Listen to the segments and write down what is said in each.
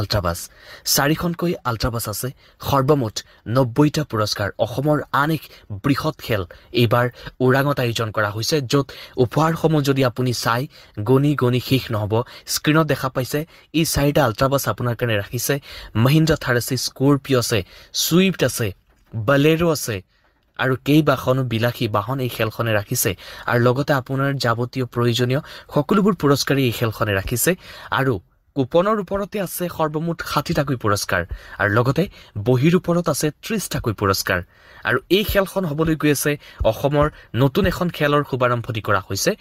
আল্ট্ৰাবাছ 4খনকৈ আল্ট্ৰাবাছ আছে সৰ্বমুঠ 90টা পুৰস্কাৰ অসমৰ আন এক বৃহৎ খেল এইবাৰ ওৰাঙত আয়োজন কৰা হৈছে য'ত উপহাৰসমূহ যদি আপুনি চাই গণি শেষ নহব স্ক্ৰীনত দেখা পাইছে এই 4টা আল্ট্ৰাবাছ আপোনাৰ কাৰণে ৰাখিছে মহিন্দ্ৰা থাৰ আছে স্কৰপিঅ আছে সুইফ্ট আছে বলেৰো আছে আৰু কেইবাখনো বিলাসী বাহন এই খেলখনে ৰাখিছে আৰু লগতে আপোনাৰ যাৱতীয় প্ৰয়োজনীয় সকলোবোৰ পুৰস্কাৰী এই খেলখনে ৰাখিছে আৰু কুপনৰ ওপৰতে আছে সৰ্বমুঠ 60টাকৈ পুৰস্কাৰ আৰু লগতে বহিৰ ওপৰত আছে 30টাকৈ পুৰস্কাৰ আৰু এই খেলখন হ'বলৈ গৈ আছে অসমৰ নতুন এখন খেলৰ শুভাৰম্ভণি কৰা হৈছে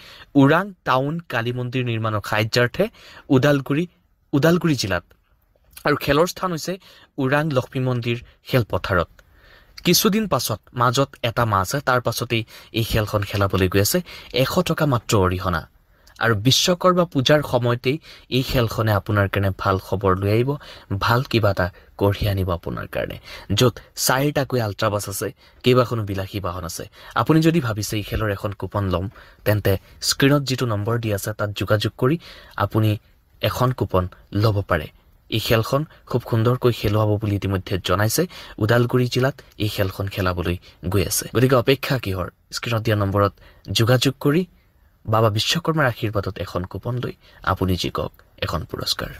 ওৰাং টাউন কালী মন্দিৰ নিৰ্মাণৰ সাহায্যাৰ্থে ওদালগুৰি জিলাত আৰু খেলৰ স্থান হৈছে ওৰাং লক্ষ্মী মন্দিৰ খেলপথাৰত কিছুদিন পাছত মাজত এটা মাহ আছে তাৰ পাছতেই এই খেলখন খেলাবলৈ গৈ আছে 100 টকা মাত্ৰ অৰিহণা আৰু বিশ্বকৰ্মা পূজাৰ সময়তেই এই খেলখনে আপোনাৰ কাৰণে ভাল খবৰ লৈ আহিব ভাল কিবা এটা কঢ়িয়াই আনিব আপোনাৰ কাৰণে য'ত 4টাকৈ আল্ট্ৰাবাছ আছে কেইবাখনো বিলাসী বাহন আছে আপুনি যদি ভাবিছে এই খেলৰ এখন কুপন ল'ম তেন্তে স্ক্ৰীনত যিটো নম্বৰ দি আছে তাত যোগাযোগ কৰি আপুনি এখন কুপন ল'ব পাৰে এই খেলখন খুব সুন্দৰকৈ খেলুৱা হ'ব বুলি ইতিমধ্যে জনাইছে ওদালগুৰি জিলাত এই খেলখন খেলাবলৈ গৈ আছে গতিকে অপেক্ষা কিহৰ স্ক্ৰীনত দিয়া নম্বৰত যোগাযোগ কৰি বাবা বিশ্বকৰ্মাৰ আশীৰ্বাদত এখন কুপন লৈ আপুনি জিকক এখন পুৰস্কাৰ